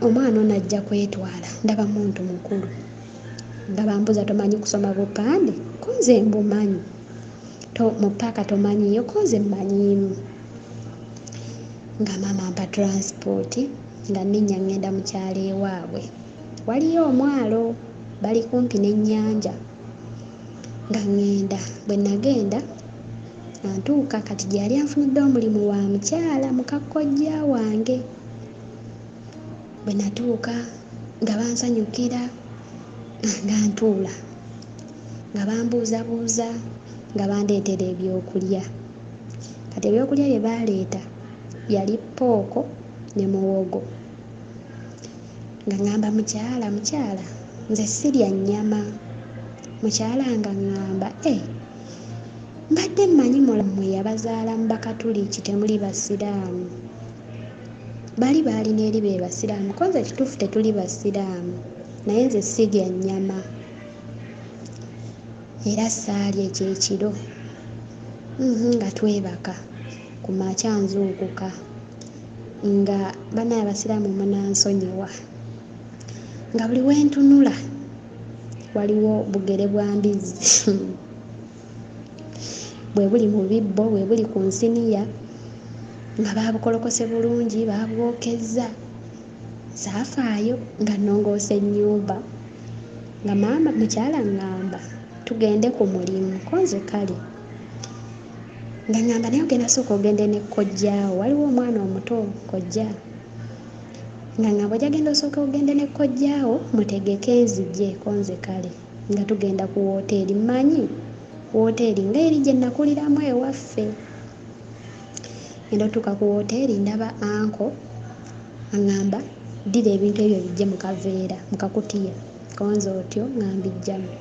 Omwana ono ajja kwetwala ndaba muntu mukulu nga bambuza tomanyi kusoma bupande? Ko nze mbumanyi. Mu paaka tomanyiyo? Ko nze mmanyiimu. Nga maama ampa transipooti nga nninnya ngenda mu kyalo ewaabwe. Waliyo omwalo bali kumpi n'ennyanja nga ngenda. Bwe nagenda nga ntuuka kati gye yali anfunidde omulimu wa mukyala muka kkojja wange. Bwe natuuka nga bansanyukira nga ntuula nga bambuuzabuuza nga bandeetera ebyokulya. Kati ebyokulya bye baaleeta yali pooko ne muwogo. Nga ngamba mukyala nze sirya nnyama. Mukyala nga ngamba mbadde mmanyi mulammwe yabazaala mu bakatuliki temuli basiraamu. Bali baalina eri be basiraamu, ko nze kituufu tetuli basiraamu naye nze sirya nnyama era saalya ekyekiro. Nga twebaka ku makya nzuukuka nga banaye abasiraamu munansonyiwa nga buli wentunula waliwo bugere bwa mbizzi bwe buli mu bibbo, bwe buli ku nsiniya nga baabukolokose bulungi, baabwokezza. Saafaayo nga nnongoose ennyumba nga maama mukyala ngamba tugende ku mulimu, ko nze kale. Nga ngamba naye ogenda sooka ogende ne kkojjaawo, waliwo omwana omuto kojja. Nga ngamba ojja genda osooka ogende ne kkojjaawo mutegeke nzije, ko nze kale. Nga tugenda ku wooteeri, mmanyi wooteeri ng'eri gye nakuliramu ewaffe. Ngenda otuuka ku wooteeri ndaba anko aŋŋamba ddira ebintu ebyo bijje mu kaveera mu kakutiya, ko nze otyo nga mbijjamu.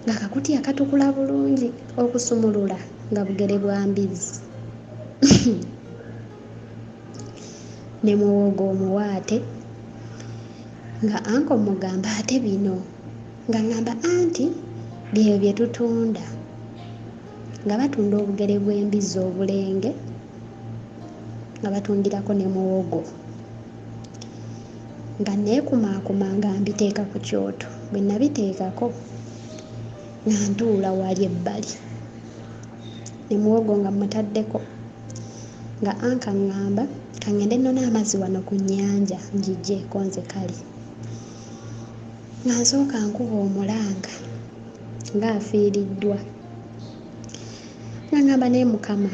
Nga kakutiya katukula bulungi okusumulula nga bugere bwa mbizzi ne muwogo omuwaate. Nga anko mugamba ate bino, nga ngamba anti bye bye tutunda. Nga batunda obugere bw'embizzi obulenge nga batundirako ne muwogo. Nga neekumaakuma nga mbiteeka ku kyoto. Bwe nabiteekako nga ntuula wali ebbali ne muwogo nga mutaddeko. Nga anka ngamba kangende nona amazzi wano ku nnyanja njije, ko nze kale. Nga nsooka nkuba omulanga ng'afiiriddwa. Nga ngamba naye Mukama,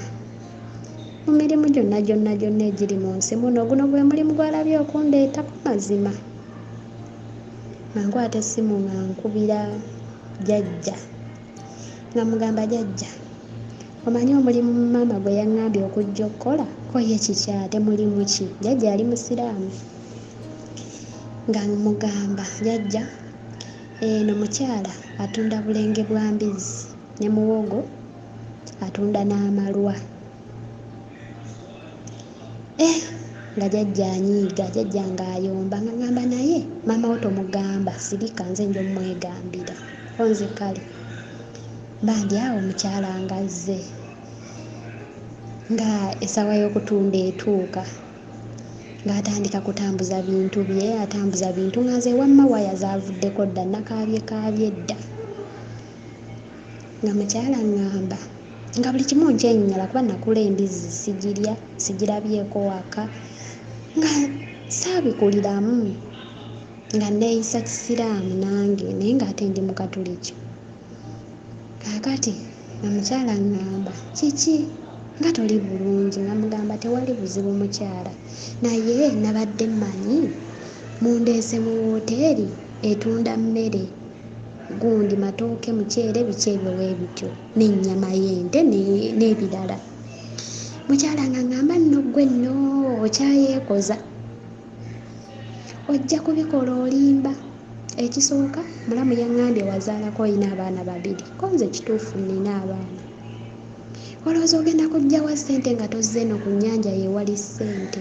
mu mirimu gyonna egiri mu nsi muno guno gwe mulimu gw'alabye okundeetako mazima. Nga nkwata essimu nga nkubira jjajja nga mugamba jjajja, omanyi omulimu maama gwe yaŋŋambye okujja okukola ko ye kikyate mulimu ki? Jjajja yali musiraamu. Nga mugamba jjajja, eno mukyala atunda bulenge bwa mbizzi ne muwogo, atunda n'amalwa. Nga jjajja anyiiga, jjajja ng'ayomba. Nga ngamba naye maama wo tomugamba, sirika nze nja omwegambira, ko nze kale. Bandi awo omukyala ng'azze nga essaawa y'okutunda etuuka ng'atandika kutambuza bintu bye, atambuza bintu nga nze wamma waya zaavuddeko dda, nakaabye dda. Nga mukyala ngamba nga buli kimu nkyennyala kuba nakula embizzi sigirya, sigirabyeko waka nga saabikuliramu nga neeyisa kisiraamu nange naye ng'ate ndi mu katuliki. Kaakati nga mukyala ngamba kiki nga toli bulungi? Nga mugamba tewali buzibu mukyala, naye nabadde mmanyi mundeese mu woteeri etunda mmere, gundi matooke, muceere, biki ebyo bwe bityo, n'ennyama y'ente n'ebirala. Mukyala nga ngamba nno ggwe nno okyayeekoza, ojja kubikola olimba. Ekisooka mulamu yaŋŋambye wazaalako olina abaana 2, ko nze kituufu nnina abaana. Olowooza ogenda kuggyawa ssente nga tozze eno ku nnyanja yeewali ssente?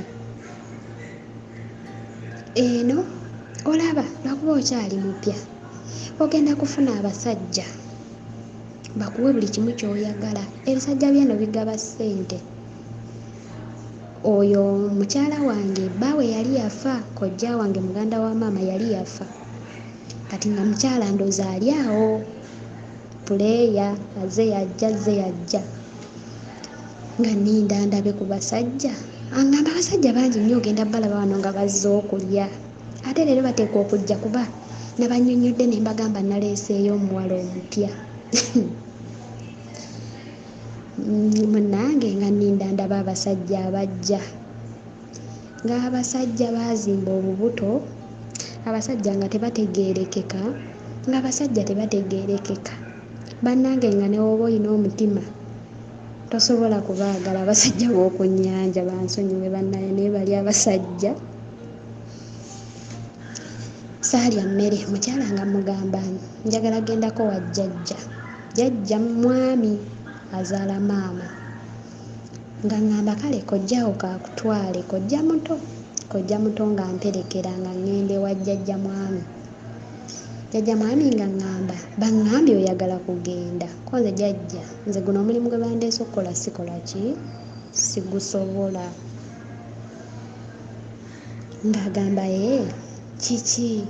Eno olaba lwakuba okyali mupya, ogenda kufuna abasajja bakuwe buli kimu ky'oyagala. Ebisajja by'eno bigaba ssente. Oyo mukyala wange bbaawe yali yafa, kojja wange muganda wa maama yali yafa, kati nga mukyala ndooza ali awo puleeya, azze yajja nga nninda ndabe ku basajja. Angamba abasajja bangi nnyo ogenda balaba wano nga bazze okulya, ate leero bateekwa okujja kuba nabannyonnyodde ne mbagamba naleeseeyo omuwala omupya. Munnange nga nninda ndaba abasajja abajja, ng'abasajja baazimba obubuto, abasajja nga tebategeerekeka, bannange nga ne woba olina omutima tosobola kubaagala abasajja b'oku nnyanja. Bansonyiwe bannaye naye bali abasajja. Saalya mmere, mukyala nga mugamba njagala gendako wa jjajja mwami azaala maama, nga ngamba kale kojjaawo kaakutwale, kojja muto nga mperekera nga ŋŋende wa jjajja mwami nga ngamba baŋŋambye oyagala kugenda, ko nze jjajja nze guno omulimu gwe bandeese okukola sikola ki, sigusobola. Ng'agamba kiki,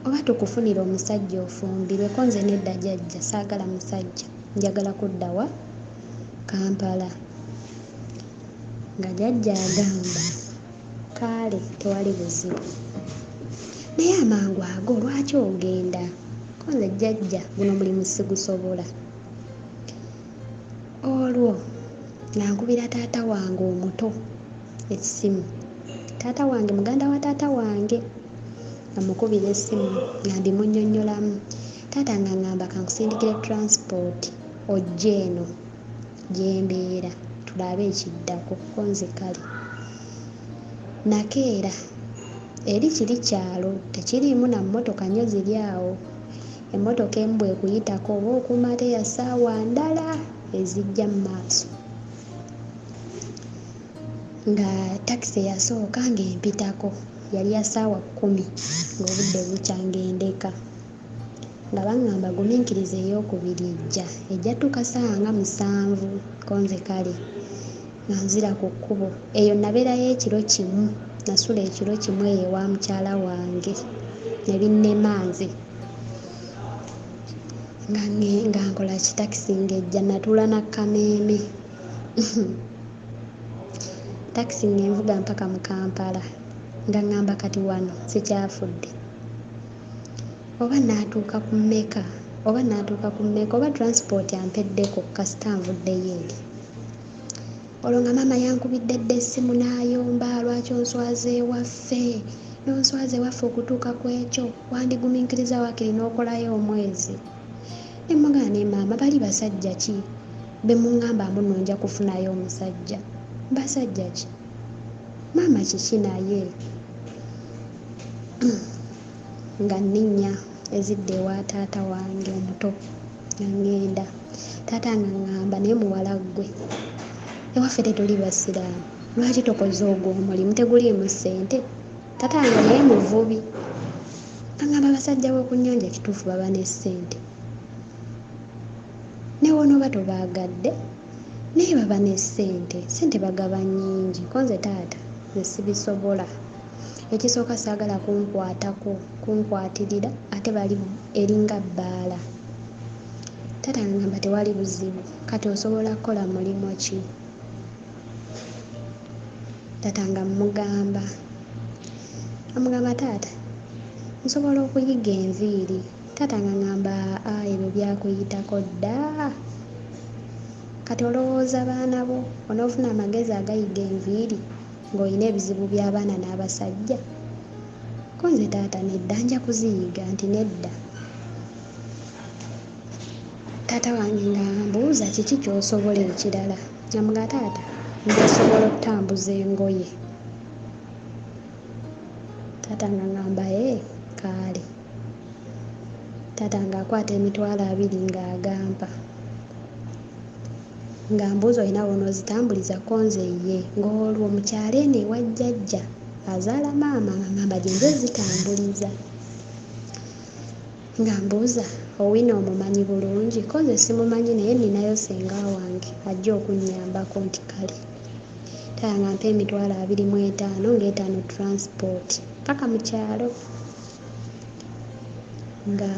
oba tukufunira omusajja ofumbirwe, ko nze nedda jjajja saagala musajja, njagala kudda wa Kampala. Nga jjajja agamba kaale tewali buzibu, naye amangu ago lwaki ogenda? Ko nze jjajja guno omulimu sigusobola. Olwo nga nkubira taata wange omuto essimu, taata wange muganda wa taata wange, nga mukubira essimu nga ndimunnyonnyolamu. Taata nga ngamba kankusindikire transport ojje eno gye mbeera tulabe ekiddako, ko nze kale. Nakeera eri kiri kyalo, tekiriimu na mmotoka nnyo ziri awo, emmotoka emu bwekuyitako oba okumate ya ssaawa ndala ezijja mu maaso. Nga takisi eyasooka ng'empitako yali ya ssaawa 10 ng'obudde bukya ngendeka, nga baŋŋamba gumiikiriza ey'okubiri ejja tuuka ssaawa nga 7, ko nze kale nga nzira ku kkubo. Eyo nabeerayo ekiro kimu, nasula ekiro kimu eyo ewa mukyala wange ne binnemanze nga nkola kitakisi ng'ejja, natuula na Kameeme takisi ng'envuga mpaka mu Kampala, nga ngamba kati wano sikyafudde, oba naatuuka ku mmeka oba transport ampeddeko kasita nvuddeyo eri. Olwo nga maama yankubidde dda essimu n'ayomba, lwaki onswaza ewaffe, n'onswaza ewaffe okutuuka ku ekyo, wandigumiikiriza waakiri n'okolayo omwezi. Ne mmugamba ne maama bali basajja ki be muŋŋamba mbu nno nja kufunayo omusajja? Basajja ki? Maama kiki naye? Nga nninnya ezidde ewa taata wange omuto nga ŋŋenda. Taata nga ŋŋamba naye muwala ggwe ewaffe tetuli basiraamu, lwaki tokoze ogwo omulimu teguliimu ssente? Taata wange naye muvubi, aŋŋamba abasajja b'oku nnyanja kituufu baba ne ssente, ne wonooba tobaagadde naye baba ne ssente bagaba nnyingi. Ko nze taata nze sibisobola. Ekisooka saagala kunkwatirira ate bali eringa bbaala. Taata ngamba tewali buzibu, kati osobola kukola mulimu ki? Taata nga mugamba taata nsobola okuyiga enviiri. Taata nga ngamba ebyo byakuyitako dda, kati olowooza baana bo onoofuna amagezi agayiga enviiri ng'olina ebizibu by'abaana n'abasajja? Ko Konze taata nedda nja kuziyiga nti nedda. Taata wange nga mbuuza kiki ky'osobola ekirala. Nga taata njasobola okutambuza engoye. Taata nga ngamba kaale. Taata nga akwata emitwalo 2 nga agampa. Nga mbuuza olina w'onoozitambuliza konze ye ng'olwo mu kyalo eno ewa jjajja azaala maama nga ngamba gye nze zitambuliza. Nga mbuuza owino omumanyi bulungi? Konze simumanyi naye ninayo ssenga wange ajja okunnyambako nti kale. Taata nga mpa emitwalo 25 ng'etaano transport paka mu kyalo. Nga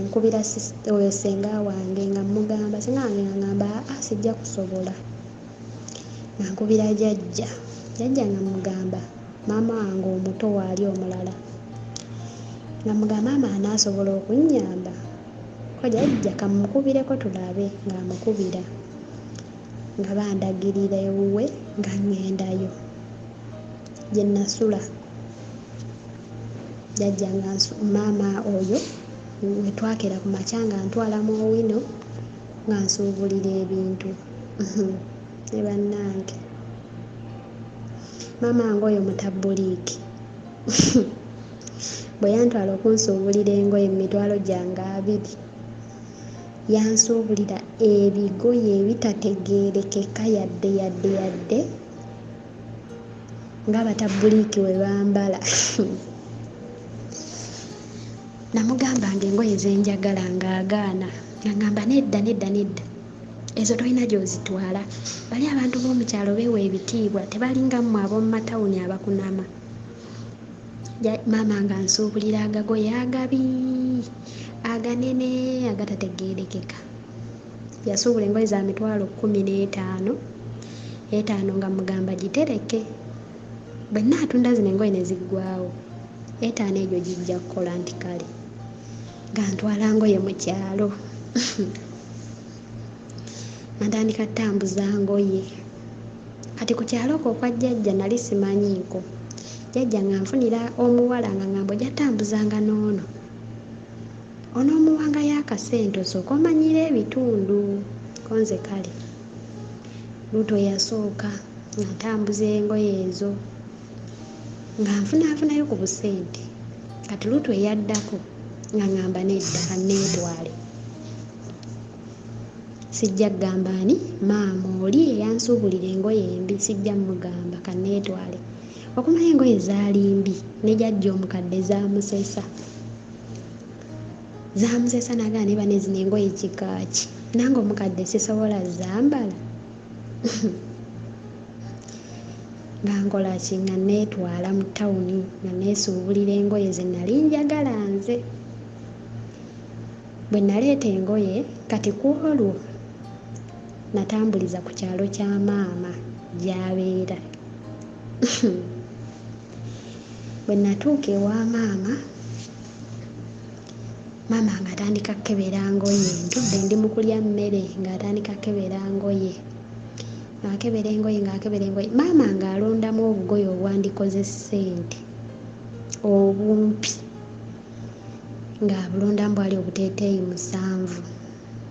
nkubira ssenga wange nga mugamba ssenga wange nga ngamba sijja kusobola. Nga nkubira jjajja nga mugamba maama wange omuto waali omulala. Nga mugamba maama anaasobola okunnyamba? Ko jjajja kamukubireko tulabe. Nga amukubira nga bandagirira ewuwe nga ng'endayo gye nasula. Jjajja nga maama oyo we twakera ku makya nga ntwala mu owino nga nsuubulira ebintu. Ne bannange maama wange oyo mutabuliiki bwe yantwala okunsuubulira engoye mu mitwalo gyange 2 yansuubulira ebigoye ebitategeerekeka yadde ng'abatabuliiki we bambala. Namugamba ng'engoye ze njagala ng'agaana. Nga ngamba nedda. Ezo tolina gy'ozitwala. Bali abantu b'omu kyalo beewa ebitiibwa tebalinga mmwe ab'omu matawuni abakunama. Maama nga nsuubulira agagoye agabi aganene agatategeerekeka. Yasuubula engoye za mitwalo 15. Etaano nga mugamba gitereke. Bwe nnaatunda zino engoye ne ziggwaawo, etaano egyo gijja kukola nti kale. Nga ntwala ngoye mu kyalo. Natandika kutambuza ngoye. Kati ku kyalo kwa jjajja nali simanyiiko. Jjajja nga nfunira omuwala nga ngamba ojja tambuzanga n'ono. Onoomuwangayo akasente osooka omanyira ebitundu. Konze kale. Luuto yasooka nga ntambuza engoye ezo. Nga nfunaafunayo ku busente. Kati luuto eyaddako nga ngamba nedda kanneetwale. Sijja kugamba ani maama oli eyansuubulira engoye embi sijja mugamba kanneetwale. Okumanya engoye zaali mbi ne jjajja omukadde zaamusesa. Nagaa ne bane zino engoye kikaaki. Nange omukadde sisobola zambala. Nga nkola ki nga neetwala mu tawuni nga neesuubulira engoye ze nali njagala nze. Bwe naleeta engoye kati ku olwo natambuliza ku kyalo kya maama gy'abeera. Bwe natuuka ewa maama ng'atandika kkebera ngoye. Ntudde ndi mu kulya mmere ng'atandika kkebera ngoye. Ng'akebera engoye. Maama ng'alondamu obugoye obwandikoze ssente obumpi. Ng'abulondamu bwali obuteeteeyi 7.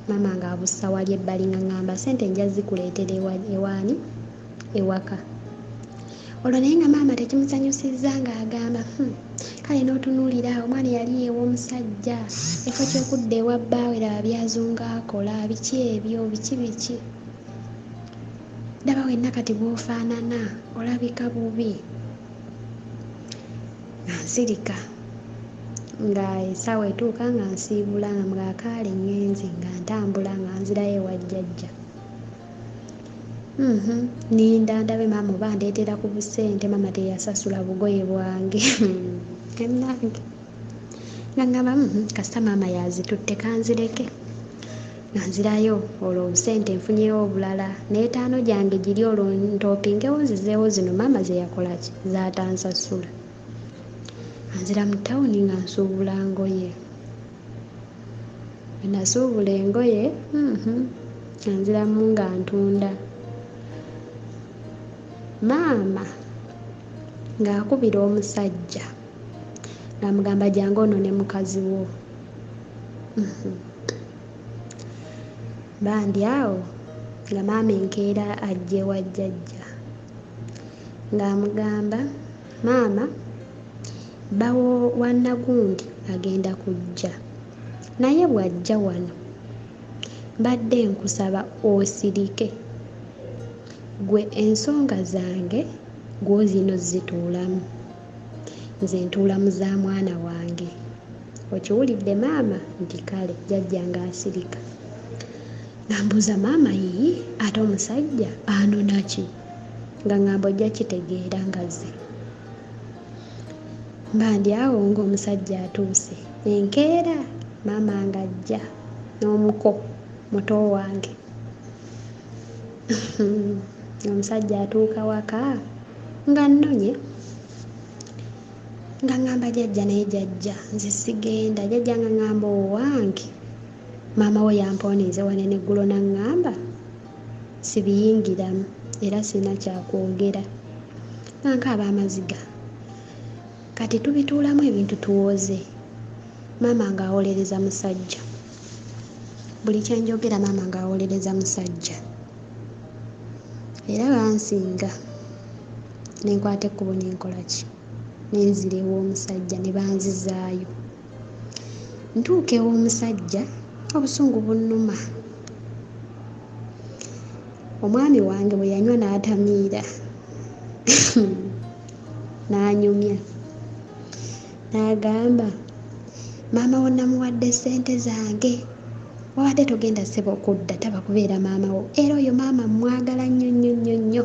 Maama ng'abussa wali ebbali nga ngamba ssente nja zikuleetera ewaani ewaka. Olwo naye nga maama tekimusanyusizza ng'agamba kale n'otunuulira omwana yali ew'omusajja ekifo ky'okudda ewa bbaawe laba byazunga akola biki ebyo biki. Ndaba wenna kati bw'ofaanana olabika bubi. Nga nsirika nga essaawa etuuka nga nsiibula nga mugakaale ngenze nga ntambula nga nzirayo ewa jjajja. Ninda ndabe maama oba ndeetera ku busente maama teyasasula bugoye bwange. Ennange nga ngamba kasita maama yazitutte kanzireke. Nga nzirayo olwo obusente nfunyewo obulala n'etaano gyange giri olwo ntoopingewo zizeewo zino maama ze yakola ki zaatansasula. Nzira mu tawuni nga nsuubula ngoye. Bwe nasuubula engoye nga nziramu nga ntunda. Maama ng'akubira omusajja ng'amugamba jangu ono ne mukazi wo. Bandi awo nga maama enkeera ajje wa jjajja ng'amugamba, maama bawo wa Nagundi agenda kujja, naye bw'ajja wano mbadde nkusaba osirike, gwe ensonga zange gw'ozino zituulamu, nze ntuulamu za mwana wange. Okiwulidde maama? Nti kale. Jjajja ng'asirika. Ng'ambuuza maama, yii ate omusajja anona ki? Nga ngamba ojja kitegeera ngaze. Mbandi awo ng'omusajja atuuse, enkeera maama ng'ajja n'omuko muto wange. Omusajja atuuka waka nga nnonye, nga ngamba jjajja, naye jjajja nze sigenda. Jjajja nga ngamba owange maama we yampoonize wanene eggulo n'angamba sibiyingiramu era sina kyakwogera. Nankaaba amaziga, kati tubituulamu ebintu tuwoze. Maama ng'awolereza musajja, buli kyenjogera maama ng'awolereza musajja, era bansinga. Nenkwata ekkubo nenkola ki? Nenzira ew'omusajja, ne banzizaayo. Ntuuka ew'omusajja, obusungu bunnuma. Omwami wange bwe yanywa n'atamiira n'anyumya, n'agamba, maama wo namuwadde ssente zange, wabadde togenda ssebo okudda taba kubeera maama wo, era oyo maama mwagala nnyo nnyo nnyo nnyo,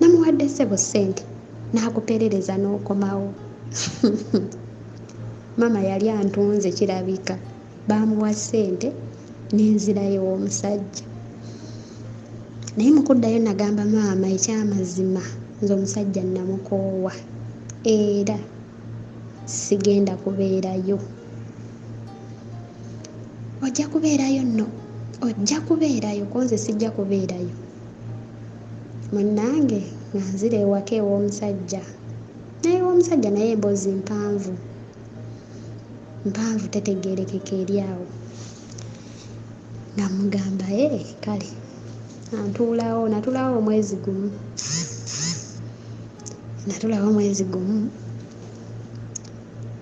namuwadde ssebo ssente n'akuperereza n'okomawo. Maama yali antunze kirabika, baamuwa ssente n'enzirayo w'omusajja. Naye mu kuddayo nagamba maama ekyamazima nze omusajja namukoowa era sigenda kubeerayo. Ojja kubeerayo nno, ojja kubeerayo, ko nze sijja kubeerayo. Munnange nga nzira ewaka ew'omusajja, naye ew'omusajja naye emboozi mpanvu tetegeerekeka eri awo. Nga mugamba kale natulawo omwezi gumu,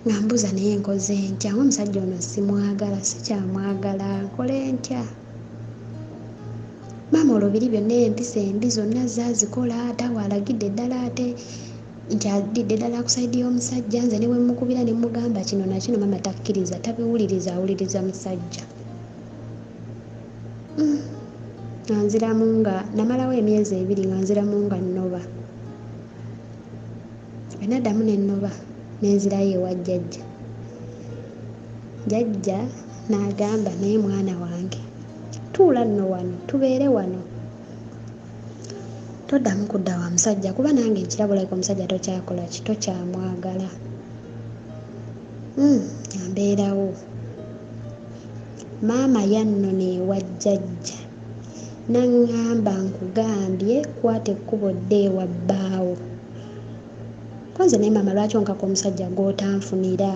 nga mbuuza naye nkoze ntya? Omusajja ono simwagala, sikyamwagala, nkole ntya? Maama olubiri byonna empisa embi zonna zaazikola, ate alagidde ddala ate nti alidde ddala ku sayidi y'omusajja. Nze ne bwe mukubira ne mugamba kino na kino maama takkiriza, tabiwuliriza, awuliriza musajja. Nga nziramu nga namalawo emyezi 2 nga nziramu nga nnoba. Bwe naddamu ne nnoba nenzirayo ewa jjajja. Jjajja n'agamba, naye mwana wange tuula nno wano, tubeere wano, toddamu kudda wa musajja, kuba nange nkirabulako omusajja tokyakola ki, tokyamwagala. Mbeerawo. Maama yannona ewa jjajja n'aŋŋamba nkugambye kwata ekkubo dde ewa bbaawo. Kwanze naye maama lwaki onkaka omusajja gw'otanfunira?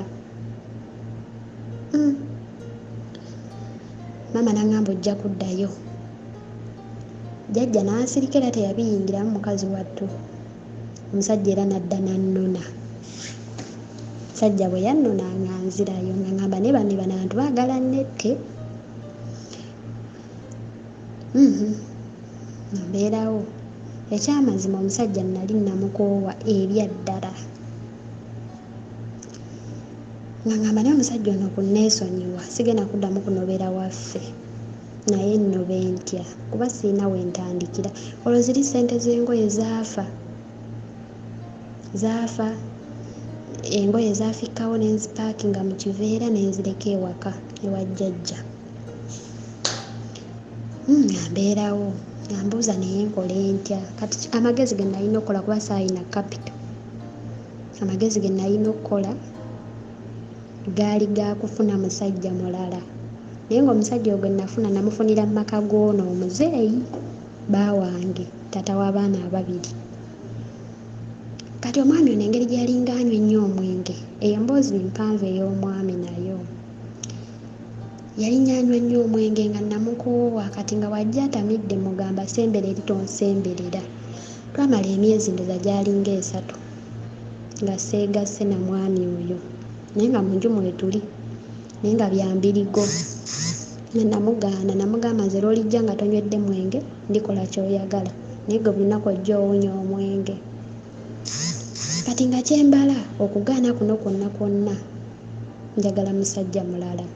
Maama n'aŋŋamba ojja kuddayo. Jjajja n'asirika era teyabiyingiramu mukazi wattu. Omusajja era n'adda n'annona. Musajja bwe yannona nga nzirayo nga ŋŋamba ne bano abantu baagala nnette. Mbeerawo. Ekyamazima omusajja nali namukoowa ebya ddala. Nga ŋŋamba naye omusajja ono kunneesonyiwa, sigenda kuddamu kunobera waffe, naye nnobe ntya kuba siina we ntandikira. Olwo ziri ssente z'engoye zaafa, engoye zaafikkawo ne nzipaakinga mu kiveera ne nzireka ewaka ewa jjajja. Nga mbeerawo, nga mbuuza naye nkole ntya? Kati amagezi ge nalina okukola kuba saayina kapito. Amagezi ge nalina okukola gaali ga kufuna musajja mulala, naye ng'omusajja ogwe nafuna namufunira mu maka g'ono omuzeeyi bba wange, taata w'abaana 2. Kati omwami ono engeri gy'alinga anywa ennyo omwenge eyo mboozi mpanvu ey'omwami nayo. Yali nnyanywa nnyo omwenge nga namukoowa, kati nga wajja atamidde mugamba sembera eri tonsemberera. Twamala emyezi ndoza gyalinga 3 nga seegasse na mwami oyo, naye nga mu nju mwetuli naye nga byambirigo. Namugamba nze lw'olijja nga tonywedde mwenge ndikola ky'oyagala, naye gwe buli lunaku ojja owunya omwenge. Kati nga kyembala okugaana kuno kwonna njagala musajja mulala.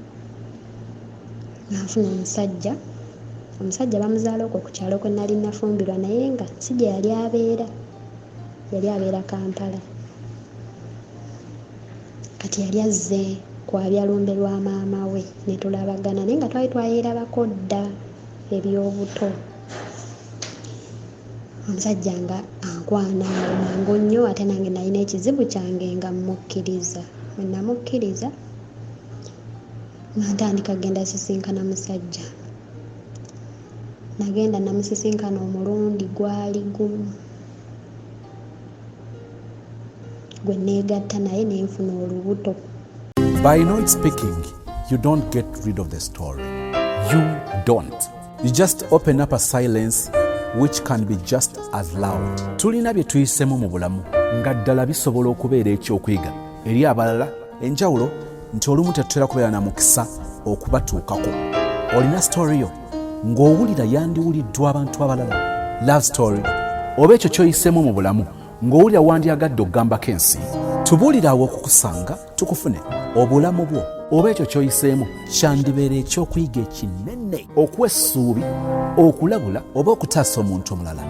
Nga nfuna omusajja bamuzaala okwo ku kyalo kwe nali nafumbirwa, naye nga si gye yali abeera, yali abeera Kampala. Kati yali azze kwabya lumbe lwa maama we ne tulabagana, naye nga twali twayerabako dda eby'obuto. Omusajja nga ankwana mangu nnyo, ate nange nalina ekizibu kyange nga mmukkiriza. Bwe namukkiriza nga ntandika genda sisinkana musajja. Nagenda namusisinkana omulundi gwali gumu, gwe neegatta naye nenfuna olubuto. By not speaking, you don't get rid of the story. You don't. You just open up a silence which can be just as loud. Tulina bye tuyisemu mu bulamu nga ddala bisobola okubeera eky'okwiga eri abalala. Enjawulo nti olumu tetutera kubeera na mukisa okubatuukako. Olina story yo ng'owulira yandiwuliddwa abantu abalala, love story, oba ekyo ky'oyisemu mu bulamu ng'owulira wandyagadde okugambako ensi, tubuulire awo okukusanga tukufune. Obulamu bwo oba ekyo ky'oyiseemu kyandibeera ekyokuyiga ekinene, okuwa essuubi, okulabula oba okutaasa omuntu omulala.